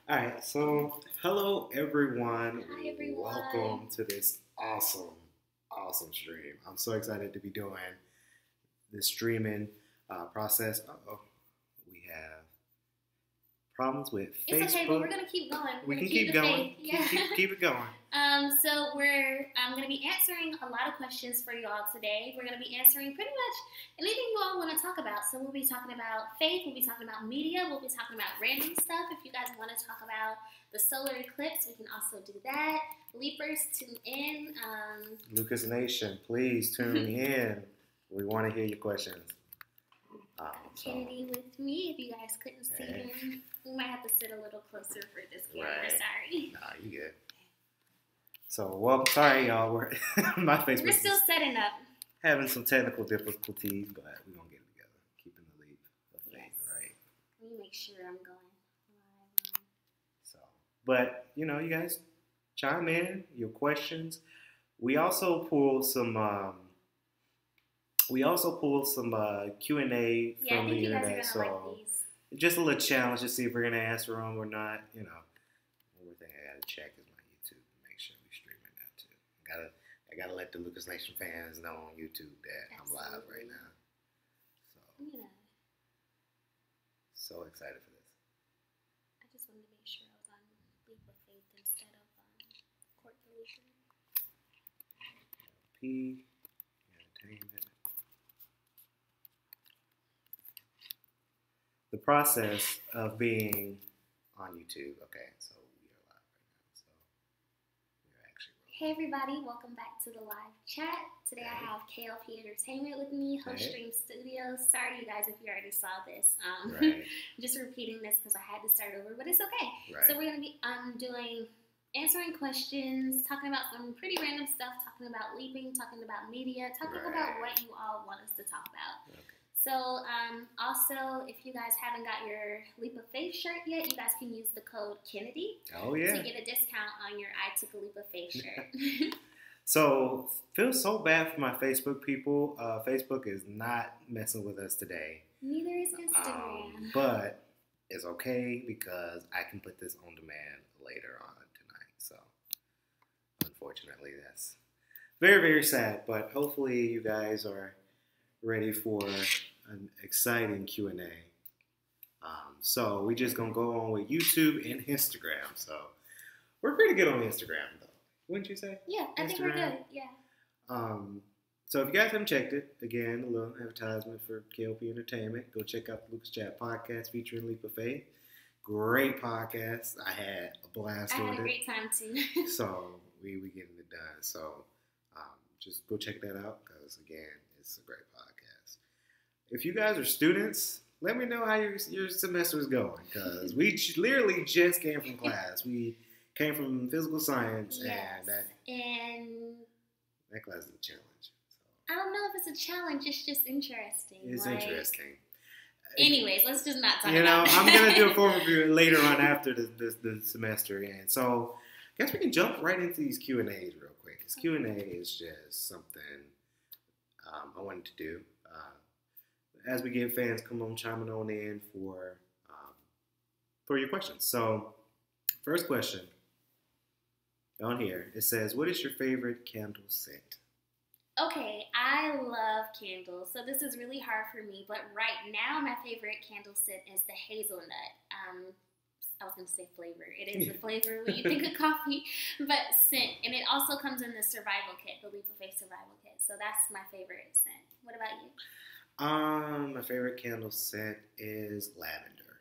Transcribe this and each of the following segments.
All right, so hello everyone. Hi everyone. Welcome to this awesome stream. I'm so excited to be doing this streaming process. Oh, we have problems with It's okay, but we're Facebook. gonna keep going. We're We gonna can keep keep the going. faith. Yeah. Keep it going. So I'm gonna be answering a lot of questions for you all today. We're gonna be answering pretty much anything you all want to talk about. So we'll be talking about faith. We'll be talking about media. We'll be talking about random stuff. If you guys want to talk about the solar eclipse, we can also do that. Leapers, tune in. Lucas Nation, please tune in. We want to hear your questions. Kennedy with me. If you guys couldn't see him, we might have to sit a little closer for this camera. Right. Sorry. Nah, you good. So, well, sorry y'all. My Facebook We're still setting up. having some technical difficulties, but we're gonna get it together. Keeping the leap of faith, right? Let me make sure I'm going live. So, but you know, you guys chime in your questions. We also pulled some. Q&A Yeah, I from think the you guys are internet. gonna So like these. just a little challenge to see if we're gonna answer them or not. You know, one more thing I gotta check is my YouTube to make sure we're streaming that too. I gotta let the Lucas Nation fans know on YouTube that I'm live right now. Yeah. So excited for this. I just wanted to make sure I was on Leap of Faith instead of Court Delusion. K.L.P. Entertainment. The process of being on YouTube. Okay, so we are live right now. So we're actually rolling. Hey everybody, welcome back to the live chat. Today I have K.L.P Entertainment with me, Host Stream Studios. Sorry you guys if you already saw this. Right. Just repeating this because I had to start over, but it's okay. Right. So we're going to be answering questions, talking about some pretty random stuff, talking about leaping, talking about media, talking about what you all want us to talk about. Okay. So, also, if you guys haven't got your Leap of Faith shirt yet, you guys can use the code Kennedy Oh yeah. to get a discount on your I Took a Leap of Faith shirt. So, feel so bad for my Facebook people. Facebook is not messing with us today. Neither is Instagram. But it's okay because I can put this on demand later on tonight. So, unfortunately, that's very, very sad. But hopefully you guys are ready for an exciting Q&A. So we just going to go on with YouTube and Instagram. So, we're pretty good on Instagram, though. Wouldn't you say? Yeah, I think we're good. Yeah. So if you guys haven't checked it, again, a little advertisement for K.L.P Entertainment. Go check out the Lucas Chat podcast featuring Leap of Faith. Great podcast. I had a blast with it. I had a great time too. So we getting it done. So just go check that out because again, it's a great podcast. If you guys are students, let me know how your semester is going because we literally just came from class. We came from physical science, yes. and that class is a challenge. So. I don't know if it's a challenge. It's just interesting. It's interesting. Anyways, let's just not talk about that. I'm going to do a full review later on after the semester ends. So I guess we can jump right into these Q&As real quick. This Q&A is just something I wanted to do. As we get fans come on chiming on in for your questions. So first question on here, it says, what is your favorite candle scent? Okay, I love candles, so this is really hard for me, but right now my favorite candle scent is the hazelnut. I was going to say flavor. It is the flavor when you think of coffee, but scent. And it also comes in the survival kit, the Leap of Faith survival kit, so that's my favorite scent. What about you? My favorite candle scent is lavender.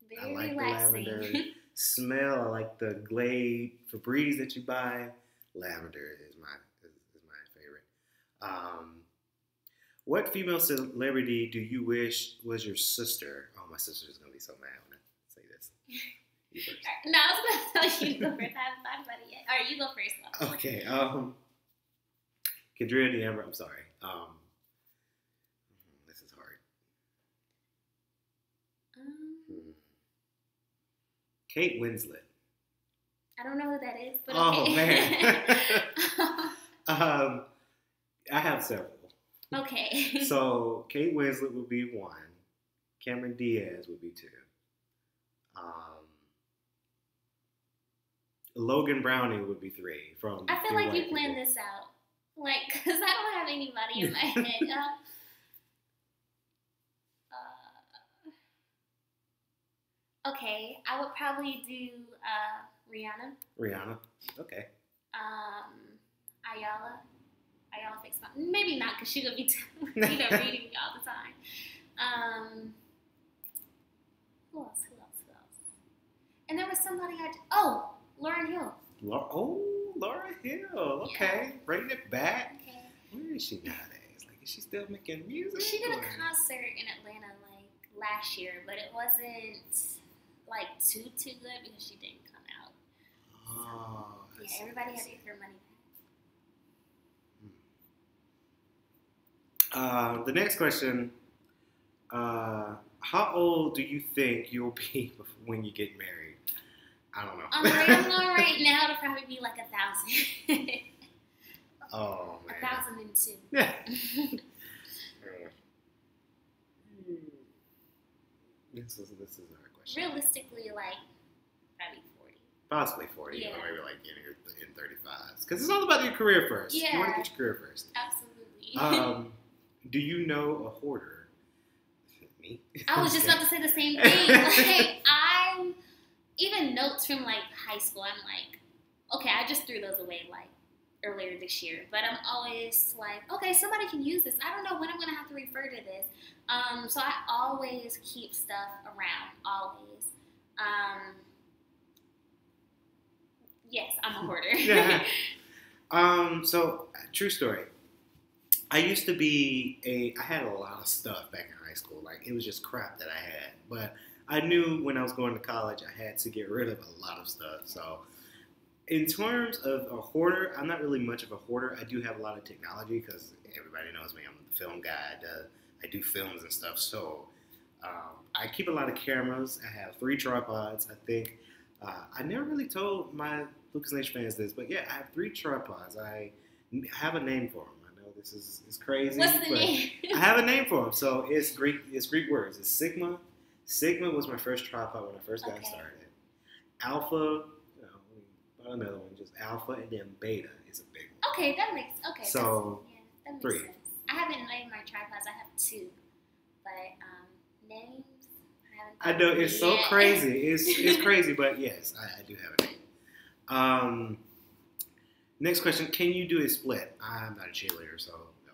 Very I like relaxing. the lavender smell. I like the Glade Febreze that you buy. Lavender is my favorite. What female celebrity do you wish was your sister? Oh, my sister is gonna be so mad when I say this. You first. No, I was gonna tell you to go first. I haven't thought about it yet. All right, you go first. Though. Okay. Kendria DeAmber. I'm sorry. This is hard. Kate Winslet. I don't know who that is, but oh okay. man. I have several. Okay. So Kate Winslet would be one. Cameron Diaz would be two. Logan Browning would be 3 from. I feel like you planned this out. Like, because I don't have anybody in my head. Okay, I would probably do Rihanna. Rihanna. Okay. Ayala. Ayala fix my. Maybe not, because she would be reading me all the time. Who else? And there was somebody Lauryn Hill. Lauryn Hill. Okay. Yeah. Bringing it back. Okay. Where is she nowadays? Like, is she still making music? She did a concert in Atlanta like last year, but it wasn't like too good because she didn't come out. Oh. So, yeah, everybody had to get their money back. The next question. How old do you think you'll be when you get married? I don't know. I'm right now to probably be like 1,000. Oh man. 1,002. Yeah. This is our question. Realistically, like probably 40. Possibly 40, Yeah. or maybe like in 35s. Because it's all about your career first. Yeah. You want to get your career first. Absolutely. Do you know a hoarder? Me? I was just about to say the same thing. Like, even notes from like high school, I'm like, okay, I just threw those away like earlier this year. But I'm always like, okay, somebody can use this. I don't know when I'm gonna have to refer to this. So I always keep stuff around, always. Yes, I'm a hoarder. Yeah. So true story. I used to be I had a lot of stuff back in high school. Like, it was just crap that I had. But I knew when I was going to college, I had to get rid of a lot of stuff. So in terms of a hoarder, I'm not really much of a hoarder. I do have a lot of technology because everybody knows me. I'm the film guy. I do films and stuff. So I keep a lot of cameras. I have 3 tripods. I think I never really told my Lucas Nation fans this, but yeah, I have 3 tripods. I have a name for them. This is crazy. What's the name? I have a name for them. So it's Greek words. It's Sigma. Sigma was my first tripod when I first got started. Alpha, another one, just Alpha, and then Beta is a big one. Okay, that makes So that makes 3. sense. I haven't named my tripods. I have 2, but names. I know it's so crazy. It's crazy, but yes, I do have a name. Next question, can you do a split? I'm not a cheerleader, so no.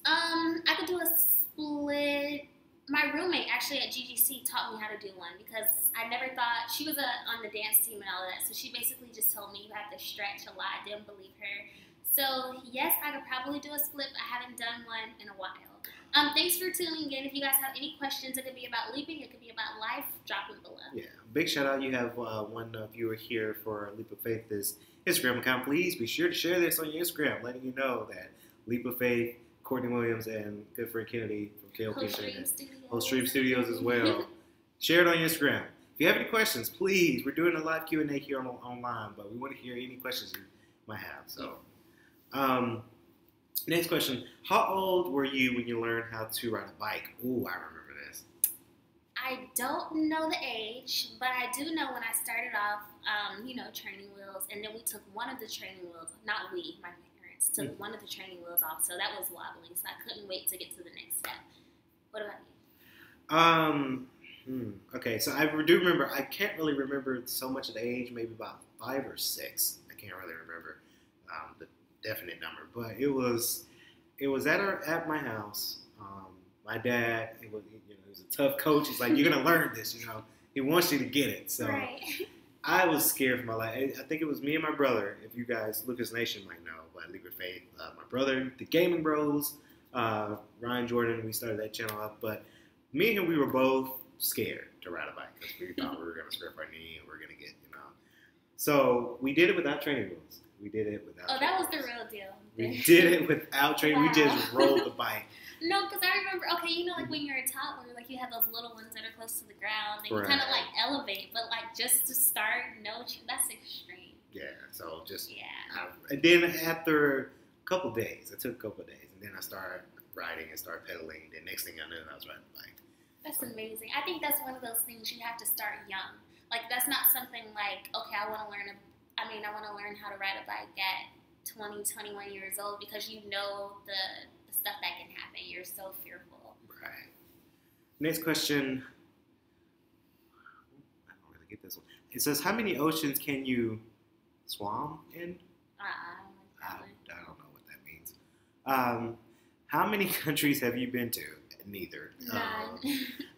I could do a split. My roommate actually at GGC taught me how to do one because I never thought, she was on the dance team and all that, so she basically just told me you have to stretch a lot. I didn't believe her. So yes, I could probably do a split. I haven't done one in a while. Thanks for tuning in. If you guys have any questions, it could be about leaping, it could be about life, drop them below. Yeah, big shout out. You have one viewer here for Leap of Faith, this Instagram account. Please be sure to share this on your Instagram, letting you know that Leap of Faith, Courtney Williams, and good friend Kennedy from K.L.P. Host Stream Studios as well. Share it on your Instagram. If you have any questions, please, we're doing a live Q&A here online, but we want to hear any questions you might have. So, next question. How old were you when you learned how to ride a bike? Ooh, I remember this. I don't know the age, but I do know when I started off, training wheels, and then we took one of the training wheels, not we, my parents, took one of the training wheels off, so that was wobbly, so I couldn't wait to get to the next step. What about you? Okay, so I do remember, I can't really remember so much of the age, maybe about 5 or 6. I can't really remember the definite number, but it was at my house. My dad, he was a tough coach. He's like, you're gonna learn this, He wants you to get it. So right. I was scared for my life. I think it was me and my brother. If you guys, Lucas Nation might know, but Leap of Faith, my brother, the Gaming Bros, Ryan Jordan. We started that channel up, but me and him, we were both scared to ride a bike because we thought we were gonna scrape our knee and we were gonna get, So we did it without training wheels. We did it without. Oh, that was the real deal. We did it without training. Wow. We just rolled the bike. No, because I remember, like when you're a toddler, like you have those little ones that are close to the ground, and you Right. kind of like elevate, but like just to start, that's extreme. Yeah, so just Yeah. and then after a couple days, it took a couple days, and then I started riding and started pedaling. The next thing I knew, I was riding the bike. That's amazing. I think that's one of those things you have to start young. Like that's not something like, okay, I want to learn I mean, I want to learn how to ride a bike at 20, 21 years old because you know the stuff that can happen. You're so fearful. Right. Next question. I don't really get this one. It says, how many oceans can you swim in? I don't know what that means. How many countries have you been to? Neither. None.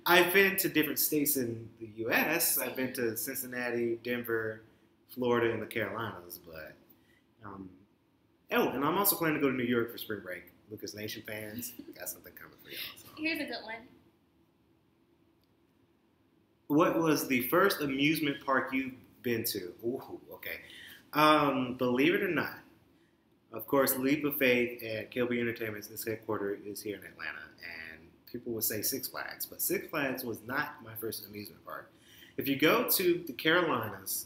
I've been to different states in the U.S. I've been to Cincinnati, Denver, Florida, and the Carolinas. But and I'm also planning to go to New York for spring break. Lucas Nation fans, got something coming for y'all. So. Here's a good one. What was the first amusement park you've been to? Ooh, okay. Believe it or not, of course, Leap of Faith and K.L.P Entertainment's headquarters is here in Atlanta, and people would say Six Flags, but Six Flags was not my first amusement park. If you go to the Carolinas,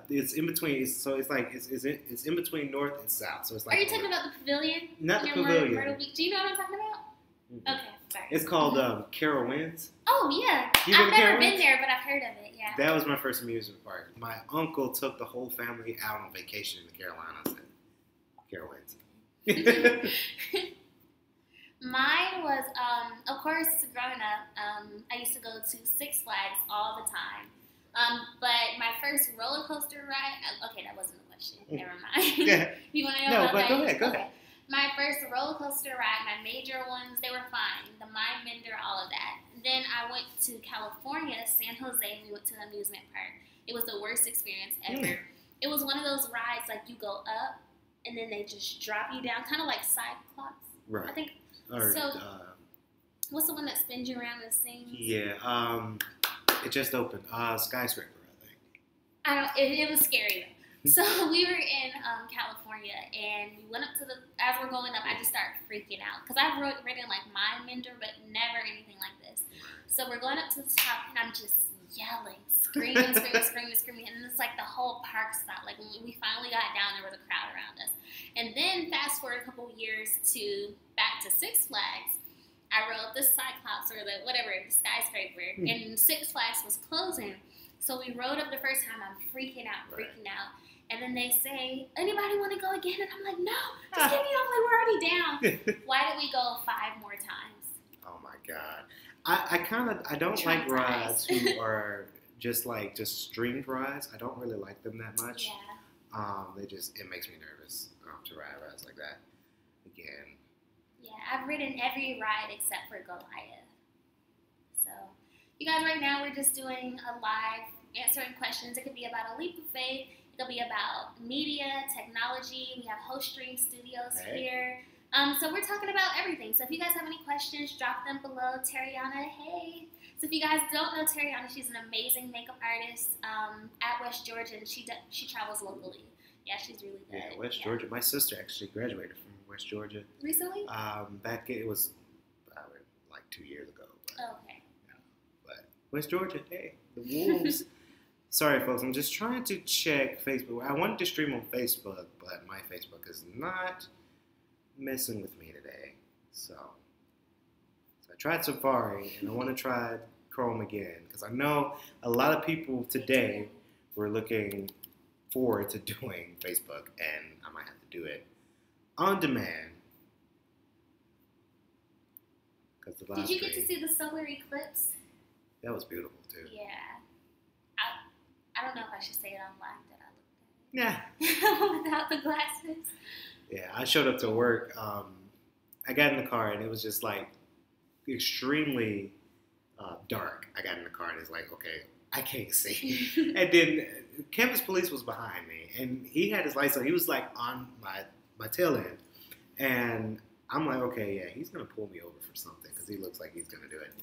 it's in between. It's in between north and south. So it's like. Are you talking about the pavilion? Not the pavilion. Myrtle Beach. Do you know what I'm talking about? Mm-hmm. Okay, sorry. It's called Carowinds. Oh yeah, I've never been there, but I've heard of it. Yeah. That was my first amusement park. My uncle took the whole family out on vacation in the Carolinas. And Carowinds. Mine was, of course, growing up, I used to go to Six Flags all the time. But my first roller coaster ride, okay, that wasn't the question. Never mind. Yeah. You want to know about that? No, but go ahead. Okay. My first roller coaster ride, my major ones, they were fine. The Mind Bender, all of that. Then I went to California, San Jose, and we went to the amusement park. It was the worst experience ever. It was one of those rides, like you go up, and then they just drop you down, kind of like Cyclops. Right. I think. Or, what's the one that spins you around and sings? Yeah. It just opened. Skyscraper, I think. It was scary though. So we were in California, and we went up to as we're going up, I just started freaking out. Because I've ridden like Mind Bender, but never anything like this. So we're going up to the top, and I'm just yelling, screaming, and it's like the whole park stopped. Like when we finally got down, there was a crowd around us. And then fast forward a couple years back to Six Flags, I rode the Cyclops or the skyscraper, and Six Flags was closing. So we rode up the first time, I'm freaking out. And then they say, anybody want to go again? And I'm like, no, just get me off, like we're already down. Why did we go 5 more times? Oh my God. I don't like rides who are just streamed rides. I don't really like them that much. Yeah. It makes me nervous to ride rides like that again. Yeah, I've ridden every ride except for Goliath. So, you guys, right now we're just doing a live answering questions. It could be about a leap of faith. It could be about media, technology. We have Host Stream Studios here. So we're talking about everything. So if you guys have any questions, drop them below. Tariana, hey. So if you guys don't know Tariana, she's an amazing makeup artist at West Georgia, and she travels locally. Yeah, she's really good. Yeah, West Georgia. My sister actually graduated from West Georgia. Recently? It was like 2 years ago. But, okay. Yeah, but West Georgia, hey, the Wolves. Sorry, folks. I'm just trying to check Facebook. I wanted to stream on Facebook, but my Facebook is not messing with me today. So I tried Safari, and I want to try Chrome again because I know a lot of people today were looking forward to doing Facebook, and I might have to do it on demand. Did you get to see the solar eclipse? That was beautiful too. Yeah. I don't know if I should say it on live that I looked at it. Yeah. Without the glasses. Yeah, I showed up to work. I got in the car, and it was just like extremely dark. I got in the car, and it's like, okay, I can't see. And then campus police was behind me, and he had his lights on. He was like on my tail end. And I'm like, okay, yeah, he's going to pull me over for something because he looks like he's going to do it.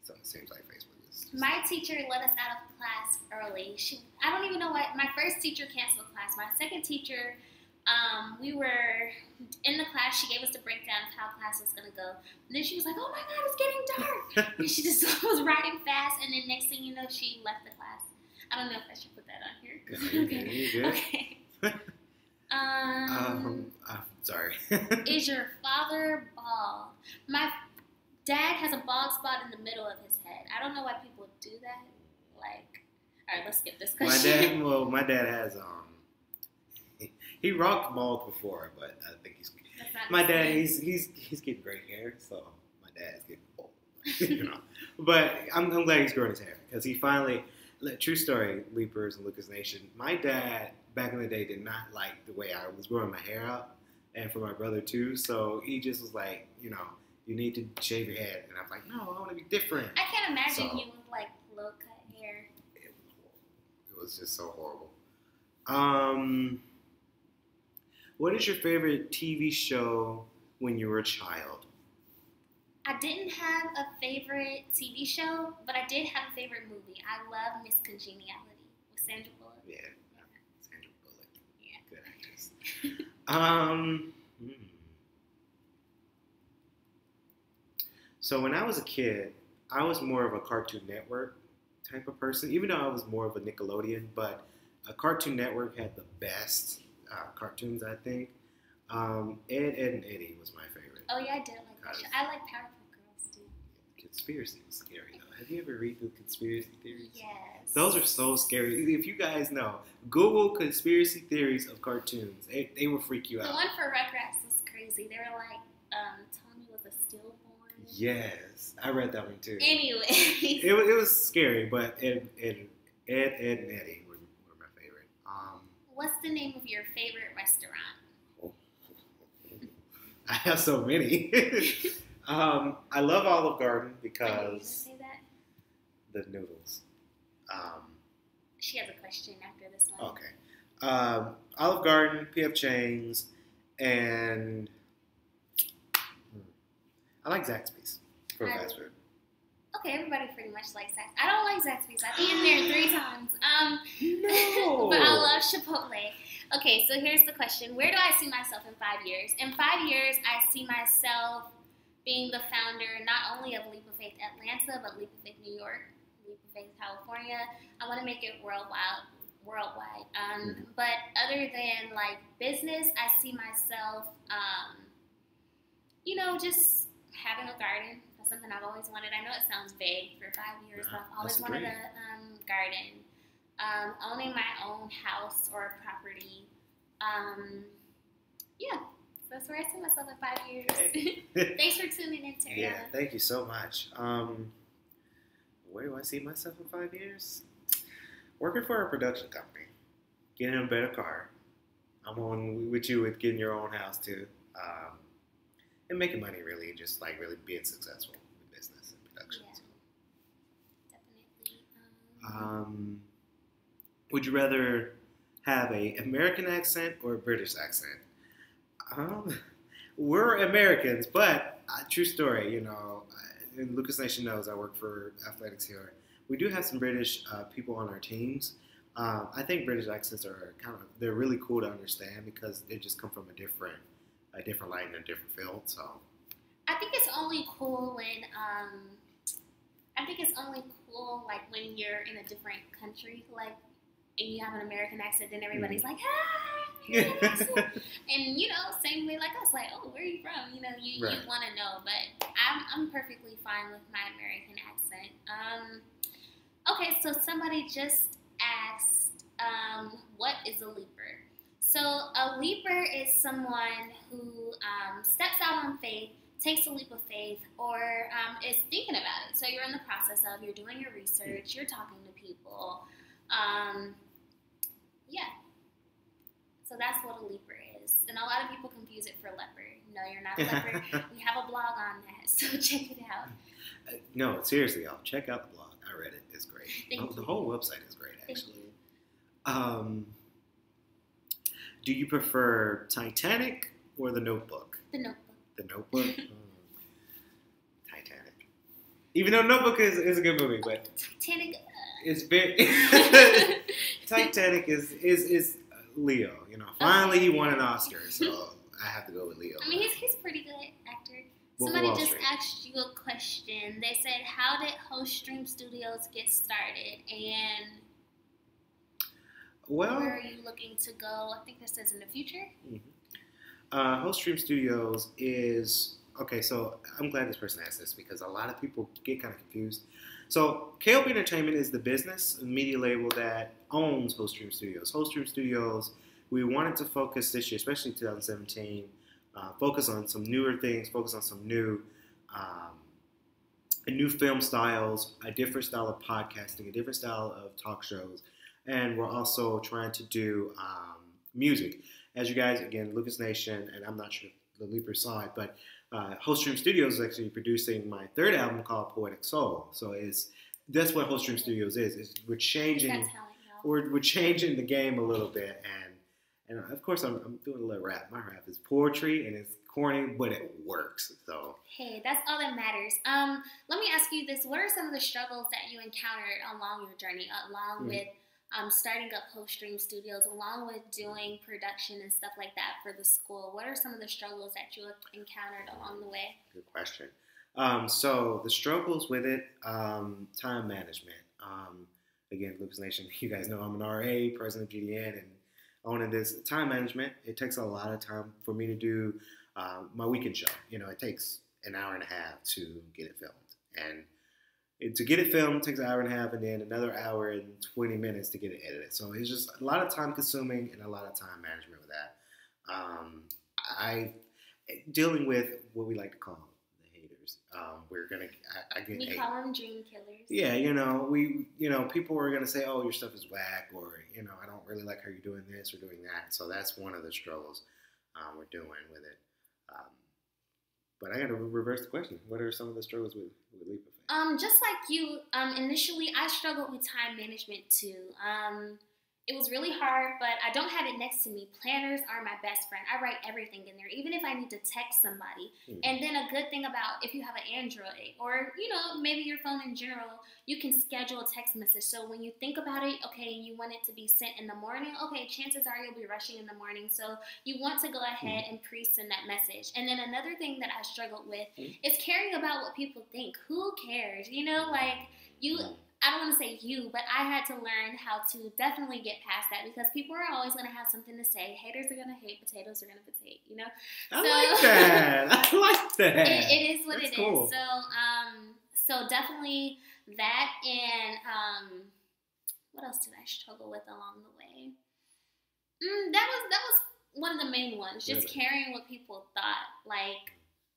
So it seems like Facebook is. My teacher let us out of class early. I don't even know why. My first teacher canceled class. My second teacher, we were in the class. She gave us the breakdown of how class was going to go. And then she was like, oh my God, it's getting dark. And she just was riding fast. And then next thing you know, she left the class. I don't know if I should put that on here. Okay. Okay. I'm sorry. Is your father bald? My dad has a bald spot in the middle of his head. I don't know why people do that. Like, all right, gonna skip this My question. dad, well, my dad has he rocked bald before, but I think That's not my the dad same. he's getting gray hair, so my dad's getting old, you know. But I'm glad he's growing his hair because he finally. True story, Leapers and Lucas Nation. My dad back in the day did not like the way I was growing my hair out, and for my brother too. So he just was like, you know, you need to shave your head, and I'm like, no, I want to be different. I can't imagine So- you with like low cut hair. It was just so horrible. What is your favorite TV show when you were a child? I didn't have a favorite TV show, but I did have a favorite movie. I love Miss Congeniality with Sandra Bullock. Yeah, Sandra Bullock. Yeah. Good actress. Hmm. So when I was a kid, I was more of a Cartoon Network type of person, even though I was more of a Nickelodeon, but a Cartoon Network had the best cartoons, I think. Ed, Ed, and Eddie was my favorite. Oh yeah, I did like that show. I like Powerpuff Girls too. Conspiracy was scary, though. Have you ever read the conspiracy theories? Yes. Those are so scary. If you guys know, Google conspiracy theories of cartoons. They will freak you The out. one for Rugrats was crazy. They were like, Tommy was a stillborn. Yes, I read that one too. Anyway. It was scary, but Ed, and Eddie were my favorite. What's the name of your favorite restaurant? I have so many. I love Olive Garden Are you because gonna say that? the noodles. She has a question after this one. Okay. Olive Garden, P.F. Chang's, and I like Zaxby's for fast food. Okay, everybody pretty much likes Zaxby's. I don't like Zaxby's. I've been there 3 times. No. But I love Chipotle. Okay, so here's the question. Where do I see myself in 5 years? In 5 years, I see myself being the founder not only of Leap of Faith Atlanta, but Leap of Faith New York, Leap of Faith California. I want to make it worldwide. But other than like business, I see myself, just having a garden. That's something I've always wanted. I know it sounds vague for 5 years, but I've always wanted a garden. Owning my own house or property. That's where I see myself in 5 years. Hey. Thanks for tuning in, Terry. Yeah, thank you so much. Where do I see myself in 5 years? Working for a production company, getting a better car. I'm on with you with getting your own house too, and making money. Really, just like really being successful in business and production. Yeah, definitely. Would you rather have a American accent or a British accent? We're Americans, but true story, and Lucas Nation knows I work for athletics here. We do have some British people on our teams. I think British accents are they're really cool to understand because they just come from a different light and a different field. So I think it's only cool when like when you're in a different country, like and you have an American accent, then everybody's like, "Hi, American accent," and same way like us, like, "Oh, where are you from?" You Right. want to know, but I'm perfectly fine with my American accent. Okay, so somebody just asked, what is a leaper? So a leaper is someone who steps out on faith, takes a leap of faith, or is thinking about it. So you're in the process of, you're doing your research, you're talking to people. So that's what a leaper is. And a lot of people confuse it for leper. No, you're not a leper. We have a blog on that, so check it out. No, seriously, y'all, check out the blog. I read it. It's great. Thank The you. whole website is great, actually. Thank you. Do you prefer Titanic or The Notebook? The Notebook. The Notebook? Titanic. Even though Notebook is a good movie, but Titanic. it's very Titanic is Leo. Finally he won an Oscar, so I have to go with Leo. I mean, he's a pretty good actor. Wolf of Somebody Wall just Street. asked you a question. They said, "How did Host Stream Studios get started?" And Well, where are you looking to go? I think this says in the future. Host Stream Studios is okay. So I'm glad this person asked this because a lot of people get kind of confused. So K.L.P Entertainment is the business and media label that owns Host Stream Studios. Host Stream Studios, we wanted to focus this year, especially 2017, focus on some newer things, focus on some um, new film styles, a different style of podcasting, a different style of talk shows, and we're also trying to do music. As you guys, again, Lucas Nation, and I'm not sure if the Leapers saw it, but Host Stream Studios is actually producing my third album called Poetic Soul. So that's what Host Stream Studios is. We're changing, we're changing the game a little bit, and of course I'm doing a little rap. My rap is poetry and it's corny, but it works. So hey, that's all that matters. Let me ask you this: what are some of the struggles that you encountered along your journey, along with starting up Host Stream Studios, along with doing production and stuff like that for the school? What are some of the struggles that you encountered along the way? Good question. So the struggles with it, time management. Again, Lucas Nation, you guys know I'm an RA, president of GDN, and owning this time management. It takes a lot of time for me to do my weekend show. It takes an hour and a half to get it filmed, and to get it filmed takes an hour and a half, and then another hour and 20 minutes to get it edited. So it's just a lot of time consuming and a lot of time management with that. I dealing with what we like to call the haters. We call them dream killers. Yeah, people are gonna say, "Oh, your stuff is whack," or "I don't really like how you're doing this or doing that." So that's one of the struggles we're doing with it. But I got to reverse the question. What are some of the struggles with Leap of Faith? Just like you, initially I struggled with time management too. It was really hard, but I don't have it next to me. Planners are my best friend. I write everything in there, even if I need to text somebody. And then a good thing about if you have an Android or, maybe your phone in general, you can schedule a text message. So when you think about it, okay, you want it to be sent in the morning, okay, chances are you'll be rushing in the morning. So you want to go ahead and pre-send that message. And then another thing that I struggled with is caring about what people think. Who cares? I don't want to say you, but I had to learn how to definitely get past that because people are always going to have something to say. Haters are going to hate, potatoes are going to potato, I like that. I like that. It is what That's it cool. is. So definitely that, and what else did I struggle with along the way? That was one of the main ones, just caring what people thought. Like,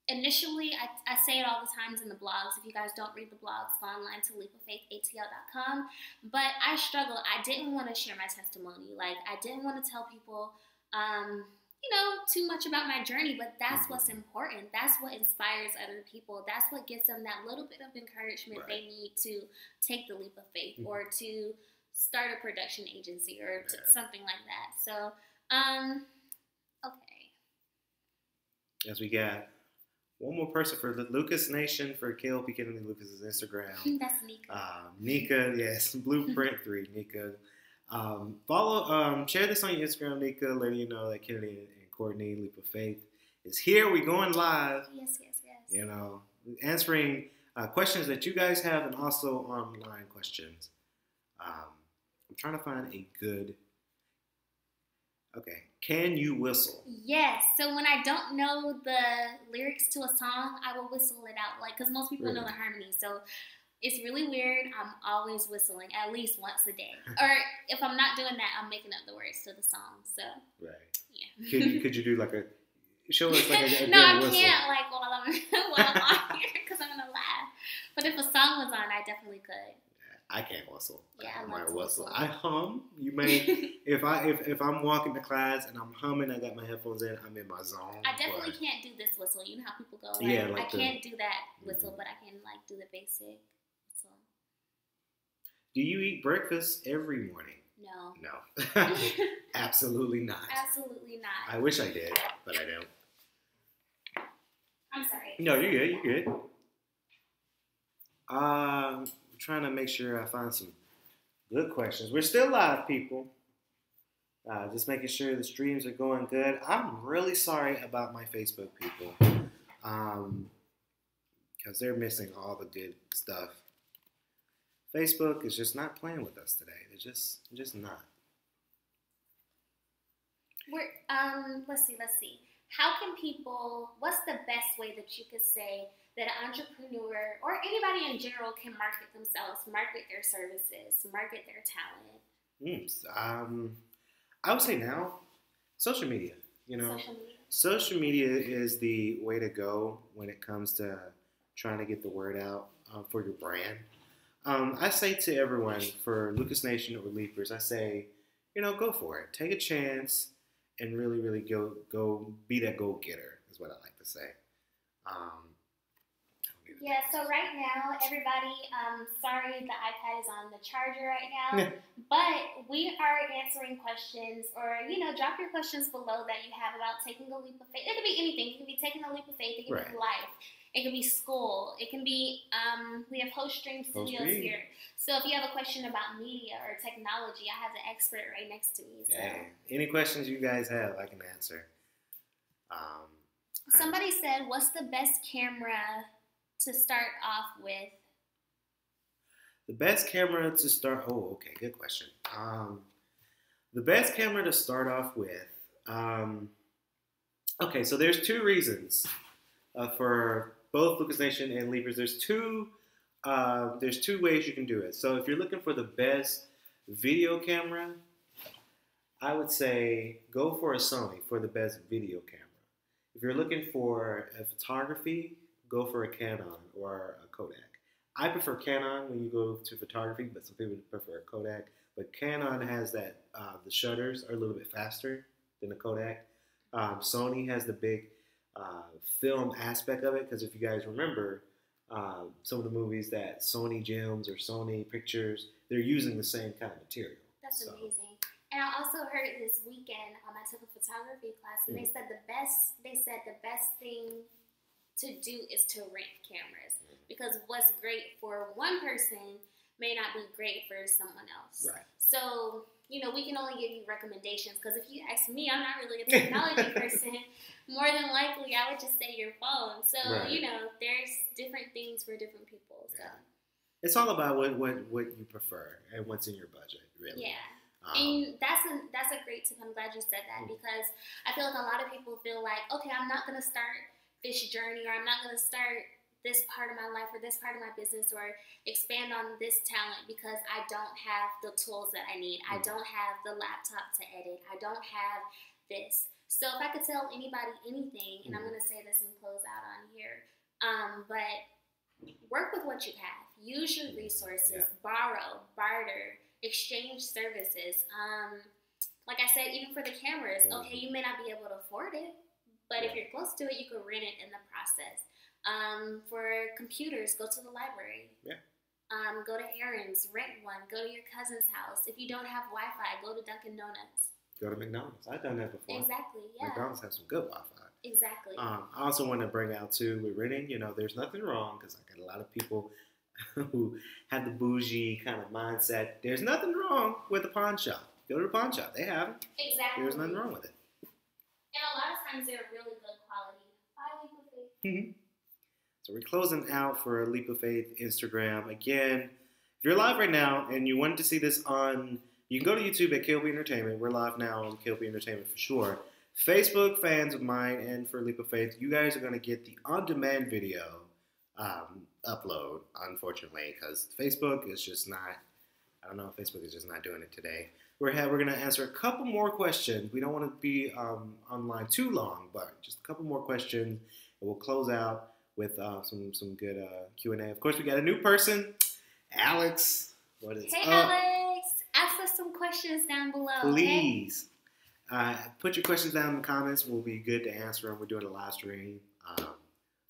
initially, I say it all the times in the blogs. If you guys don't read the blogs, go online to leapoffaithatl.com. But I struggled. I didn't want to share my testimony. Like, I didn't want to tell people, too much about my journey. But that's what's important. That's what inspires other people. That's what gives them that little bit of encouragement they need to take the leap of faith or to start a production agency or something like that. So, okay. As we got one more person for the Lucas Nation for K.L.P Kennedy Lucas's Instagram. That's Nika. Nika, yes, Blueprint 3, Nika. Share this on your Instagram, Nika, letting you know that Kennedy and Courtney, Leap of Faith, is here. We're going live. Yes. Answering questions that you guys have and also online questions. I'm trying to find a good... Okay. Can you whistle? Yes. So when I don't know the lyrics to a song, I will whistle it out. Because most people know the harmony. So it's really weird. I'm always whistling at least once a day. Or if I'm not doing that, I'm making up the words to the song. So yeah. Could you do show us a no, good I whistle? can't while I'm on here because I'm gonna laugh. But if a song was on, I definitely could. I can't whistle. Yeah, I might love whistle. I hum. You may if I'm walking to class and I'm humming, I got my headphones in, I'm in my zone. I definitely can't do this whistle. You know how people go. I can't do that whistle, but I can do the basic whistle. Do you eat breakfast every morning? No. Absolutely not. Absolutely not. I wish I did, but I don't. I'm sorry. No, you're good. You're good. I'm trying to make sure I find some good questions. We're still live, people. Just making sure the streams are going good. I'm really sorry about my Facebook people. Because they're missing all the good stuff. Facebook is just not playing with us today. They're just not. Let's see. how can people, what's the best way that you could say that an entrepreneur or anybody in general can market themselves, market their services, market their talent? I would say now, social media. You know, Social media. social media is the way to go when it comes to trying to get the word out for your brand. I say to everyone for Lucas Nation or Leapers, I say, go for it. Take a chance and really, really go be that go getter. Is what I like to say. Um, Yeah, so right now, everybody, sorry the iPad is on the charger right now, but we are answering questions or, drop your questions below that you have about taking a leap of faith. It could be anything. It could be taking a leap of faith. It could be life. It could be school. It can be, we have Host Stream Studios here. So if you have a question about media or technology, I have the expert right next to me. So. Yeah. Any questions you guys have, I can answer. Somebody said, what's the best camera to start off with? The best camera to start. Oh, okay, good question. The best camera to start off with. Okay, so there's two reasons for both Lucas Nation and Leapers. There's two ways you can do it. So if you're looking for the best video camera, I would say go for a Sony for the best video camera. If you're looking for a photography, go for a Canon or a Kodak. I prefer Canon when you go to photography, but some people prefer a Kodak. But Canon has that, the shutters are a little bit faster than the Kodak. Sony has the big film aspect of it, because if you guys remember, some of the movies that Sony Gems or Sony Pictures, they're using the same kind of material. That's amazing. And I also heard this weekend, I took a photography class, and they said the best thing to do is to rent cameras, because what's great for one person may not be great for someone else. Right. So, we can only give you recommendations, because if you ask me, I'm not really a technology person. More than likely, I would just say your phone. So, there's different things for different people. So. Yeah. It's all about what you prefer and what's in your budget, really. Yeah. And that's a great tip. I'm glad you said that, because I feel like a lot of people feel like, okay, I'm not going to start this journey, or I'm not going to start this part of my life or this part of my business or expand on this talent because I don't have the tools that I need. I don't have the laptop to edit. I don't have this. So if I could tell anybody anything, and I'm going to say this and close out on here, but work with what you have. Use your resources. Borrow, barter, exchange services. Like I said, even for the cameras, okay, you may not be able to afford it, but if you're close to it, you could rent it in the process. For computers, go to the library. Yeah. Go to errands, rent one. Go to your cousin's house. If you don't have Wi-Fi, go to Dunkin' Donuts. Go to McDonald's. I've done that before. Exactly, yeah. McDonald's has some good Wi-Fi. Exactly. I also want to bring out, too, with renting, there's nothing wrong, because I got a lot of people who have the bougie kind of mindset. There's nothing wrong with the pawn shop. Go to the pawn shop. They have them. Exactly. There's nothing wrong with it. And a lot of times they're really good quality. Buy Leap of Faith. So we're closing out for Leap of Faith Instagram. Again, if you're live right now and you wanted to see this you can go to YouTube at K.L.P Entertainment. We're live now on K.L.P Entertainment for sure. Facebook fans of mine and for Leap of Faith, you guys are going to get the on-demand video upload, unfortunately, because Facebook is just not, I don't know, Facebook is just not doing it today. We're going to answer a couple more questions. We don't want to be online too long, but just a couple more questions, and we'll close out with some good Q&A. Of course, we got a new person, Alex. What is up? Alex, ask us some questions down below. Please. Okay? Put your questions down in the comments. We'll be good to answer them. We're doing a live stream. Of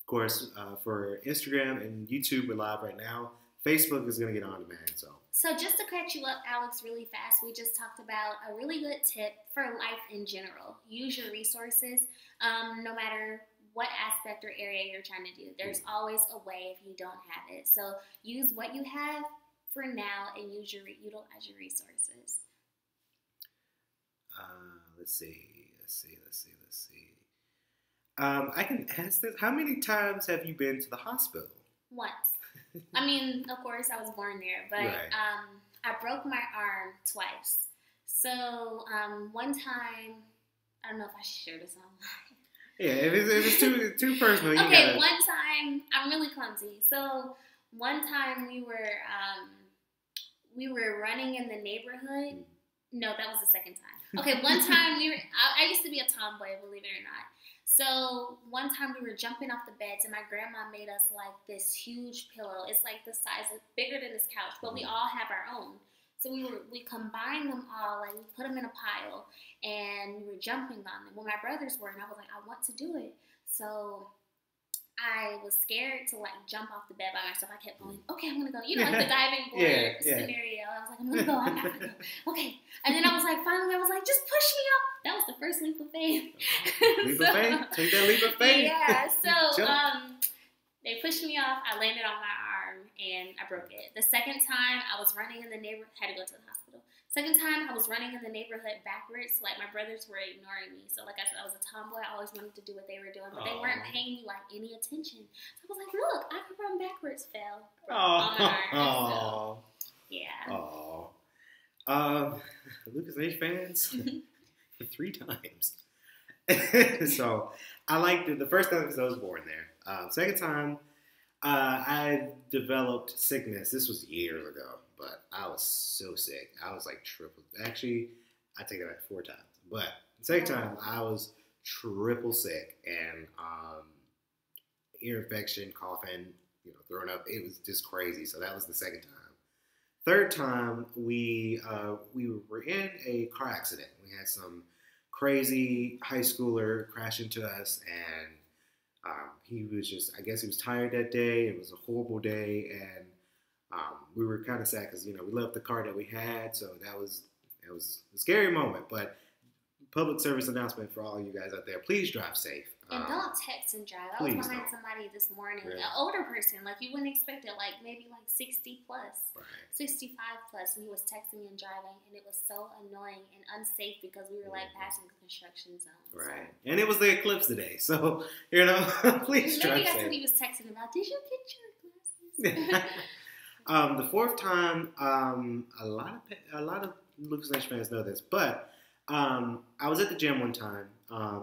course, for Instagram and YouTube, we're live right now. Facebook is going to get on demand. So just to catch you up, Alex, really fast, we just talked about a really good tip for life in general. Use your resources, no matter what aspect or area you're trying to do. There's always a way if you don't have it. So use what you have for now and utilize your resources. Let's see. I can ask this. How many times have you been to the hospital? Once. I mean, of course, I was born there, but right. I broke my arm twice. So one time, I don't know if I should share this online. Yeah, if it's too personal, you Okay, gotta. one time I'm really clumsy. So one time we were running in the neighborhood. No, that was the second time. Okay, one time I used to be a tomboy, believe it or not. So one time we were jumping off the beds, and my grandma made us like this huge pillow. It's like the size of bigger than this couch, but we all have our own. So we combined them all, like we put them in a pile, and we were jumping on them. Well, my brothers were, and I was like, I want to do it. So I was scared to like jump off the bed by myself. I kept going, okay, I'm gonna go. You know, like the diving board scenario. I was like, I'm gonna go. I'm gonna go. Okay. And then I was like, finally, I was like, just push me up. That was the first leap of faith. Leap of faith. Take that leap of faith. Yeah. So they pushed me off. I landed on my arm and I broke it. The second time I was running in the neighborhood, had to go to the hospital. Second time I was running in the neighborhood backwards. Like my brothers were ignoring me. So like I said, I was a tomboy. I always wanted to do what they were doing, but they weren't paying me like any attention. So I was like, look, I can run backwards. Fell on my arm. So, yeah. Lucas H fans 3 times. So I liked it the first time because I was born there. Second time, I developed sickness. This was years ago, but I was so sick. I was like triple. Actually, I take it back 4 times. But the second time, I was triple sick and ear infection, coughing, throwing up. It was just crazy. So that was the second time. Third time, we were in a car accident. We had some crazy high schooler crash into us, and he was just, I guess he was tired that day. It was a horrible day, and we were kind of sad because, we loved the car that we had, so that was a scary moment. But public service announcement for all you guys out there, please drive safe. And don't text and drive. I was behind somebody this morning, an older person, like you wouldn't expect it, like maybe like 60 plus, 65 plus, and he was texting and driving, and it was so annoying and unsafe because we were like passing the construction zone. Right. So. And it was the eclipse today, so, please drive safe. Maybe that's what he was texting about. Did you get your glasses? The fourth time, a lot of Lucas Nash fans know this, but I was at the gym one time.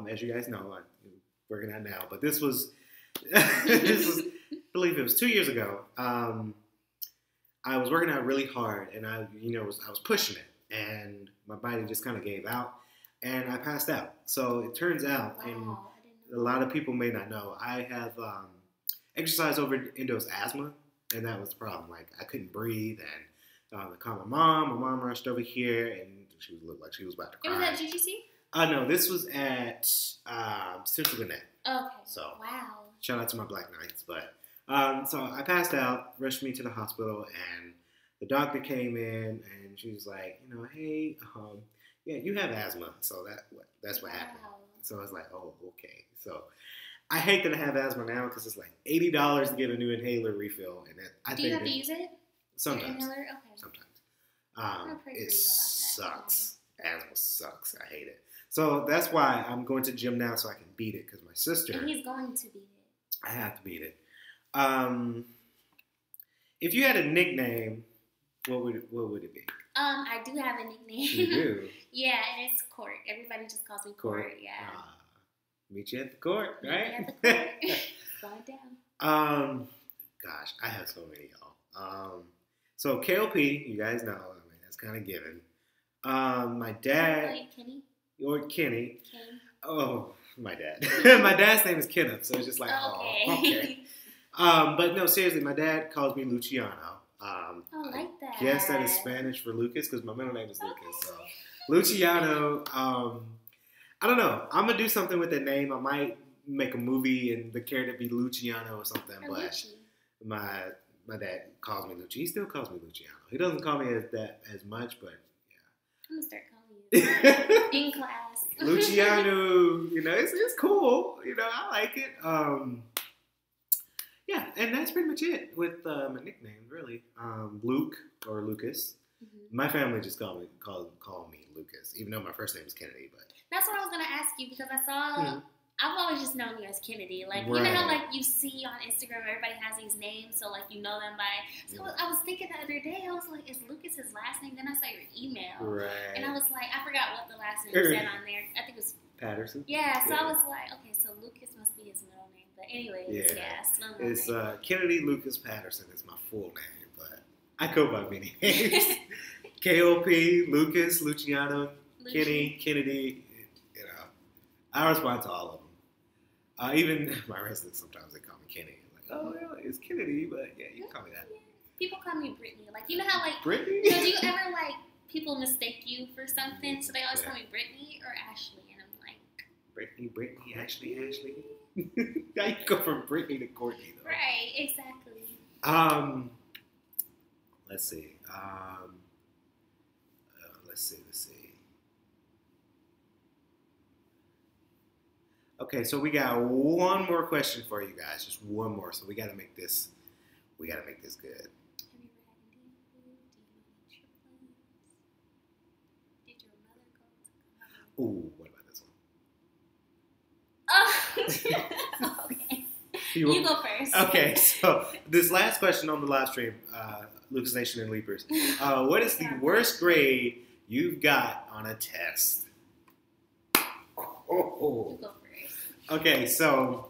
As you guys know, I'm working out now, but this was, I believe it was 2 years ago. I was working out really hard, and I was pushing it, and my body just kind of gave out, and I passed out. So it turns out, and a lot of people may not know, I have exercise overdose asthma, and that was the problem. Like I couldn't breathe, and I called my mom. My mom rushed over here, and she looked like she was about to cry. It was at GGC? No, this was at Central Gwinnett. Okay. So wow. Shout out to my Black Knights, but so I passed out, rushed me to the hospital, and the doctor came in, and she was like, hey, yeah, you have asthma, so that's what happened. So I was like, oh, okay. So I hate that I have asthma now because it's like $80 to get a new inhaler refill, and do you have to use it? Sometimes. Inhaler? Okay. Sometimes. It sucks. Asthma sucks. I hate it. So that's why I'm going to the gym now so I can beat it because my sister. And he's going to beat it. I have to beat it. If you had a nickname, what would it be? I do have a nickname. You do? Yeah, and it's Court. Everybody just calls me Court. Yeah. Meet you at the court, right? Meet you at the court. Going down. Gosh, I have so many, y'all. So K.L.P, you guys know. I mean, that's kind of given. My dad. Kenny? Or Kenny. Ken. Oh, my dad. My dad's name is Kenneth, so it's just like, okay. But no, seriously, my dad calls me Luciano. I like that. I guess that is Spanish for Lucas because my middle name is Lucas. So Luciano, I don't know. I'm going to do something with that name. I might make a movie and the character be Luciano or something. Or but Lucci. my dad calls me Lucci. He still calls me Luciano. He doesn't call me as much, but yeah. I'm going to start calling you in class. Luciano, it's cool. I like it. Yeah, and that's pretty much it with my nickname, really. Luke or Lucas. Mm-hmm. My family just call me Lucas, even though my first name is Kennedy. But that's what I was gonna ask you because I saw. Mm-hmm. I've always just known you as Kennedy. Like right. You know how like you see on Instagram, everybody has these names, so like you know them by. So I was thinking the other day, I was like, is Lucas his last name? Then I saw your email, right? And I was like, I forgot what the last name said on there. I think it was Patterson. Yeah, so I was like, okay, so Lucas must be his middle name. But anyways, yeah, it's no It's name. Kennedy Lucas Patterson is my full name, but I go by many names. K.L.P, Lucas, Luciano, Kenny, Kennedy. You know, I respond to all of them. Even my residents sometimes they call me Kenny. Like, oh yeah, it's Kennedy, but yeah, you can call me that. People call me Brittany. Like, you know how like Brittany? You know, do you ever like people mistake you for something? So they always call me Brittany or Ashley, and I'm like Brittany, Ashley. Now you go from Brittany to Courtney though. Right, exactly. Let's see. Let's see. Okay, so we got one more question for you guys. Just one more. So we got to make this. We got to make this good. Ooh, what about this one? Oh, okay. You go first. Okay, so this last question on the live stream, Lucas Nation and Leapers. What is the worst grade you've got on a test? You go first. Okay, so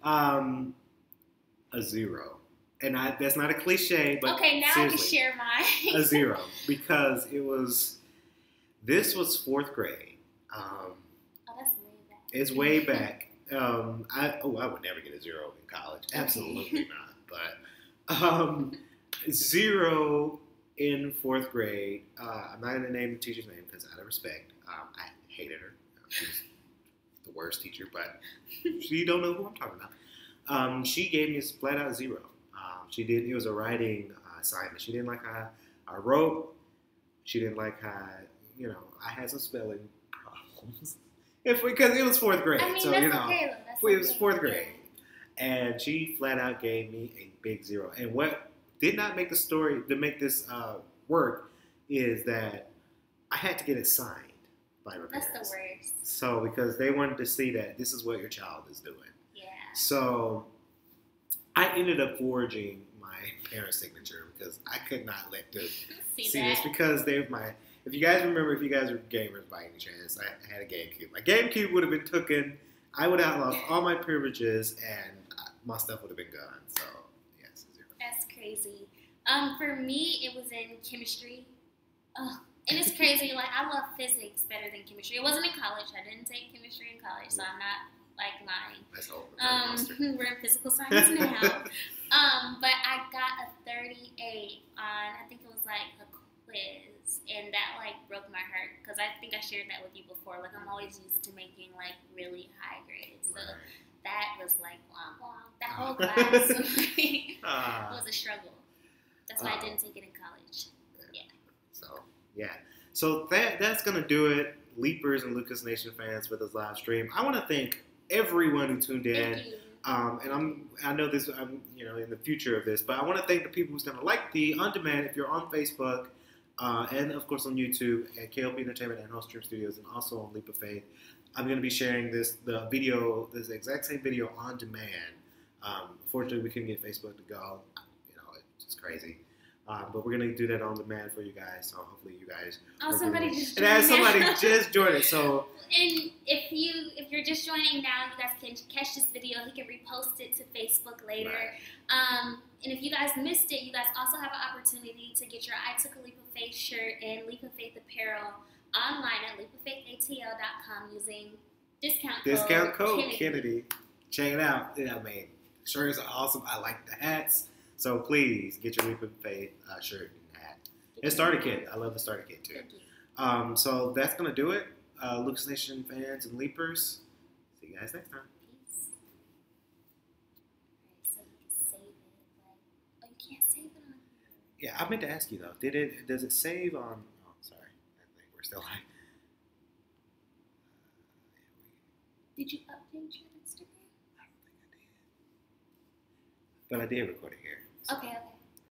a 0. And that's not a cliche, but okay, now I can share mine. A 0 because this was 4th grade. Oh, that's way back. It's way back. I would never get a 0 in college. Absolutely not. But 0 in 4th grade. I'm not going to name the teacher's name because out of respect, I hated her. She was the worst teacher, but you don't know who I'm talking about. She gave me a flat out 0. It was a writing assignment. She didn't like how I wrote. She didn't like how, I had some spelling problems. Because it was 4th grade. I mean, so, that's okay, though. It was 4th grade. And she flat out gave me a big 0. And what did not make this work is that I had to get it signed by my parents. That's the worst. So, because they wanted to see that this is what your child is doing. Yeah. So, I ended up forging my parents' signature because I could not let them see this because they're my. If you guys remember, if you guys are gamers by any chance, I had a GameCube. My GameCube would have been taken. I would have lost all my privileges and my stuff would have been gone. So, yes, 0. That's crazy. For me, it was in chemistry. Oh, and it's crazy. Like, I love physics better than chemistry. It wasn't in college. I didn't take chemistry in college, so I'm not like lying. We're in physical science now. But I got a 38 on, I think it was like a quiz, and that like broke my heart because I think I shared that with you before. Like, I'm always used to making like really high grades, so that was like that whole class was a struggle. That's why I didn't take it in college. So that's gonna do it, Leapers and Lucas Nation fans, for this live stream. I want to thank everyone who tuned in. Thank you. And I know this, I'm in the future of this, but I want to thank the people who's going to like the on-demand if you're on Facebook, and of course on YouTube at K.L.P Entertainment and Host Stream Studios, and also on Leap of Faith. I'm going to be sharing this exact same video on demand. Fortunately, we couldn't get Facebook to go. It's just crazy. But we're going to do that on demand for you guys. So hopefully you guys. Somebody just joined it. So. And if you're just joining now, you guys can catch this video. He can repost it to Facebook later. Right. And if you guys missed it, you guys also have an opportunity to get your I Took a Leap of Faith shirt and Leap of Faith apparel online at leapoffaithatl.com using discount code Kennedy. Check it out. Shirts are awesome. I like the hats. So please get your Leap of Faith shirt and hat. And starter kit. I love the starter kit too. So that's going to do it. Lucas Nation fans and Leapers. See you guys next time. Peace. Alright, so you can save it. You can't save it on here. Yeah, I meant to ask you though. Does it save on? Oh, sorry. I think we're still live. Did you update your Instagram? I don't think I did. But I did record it here. So. Okay.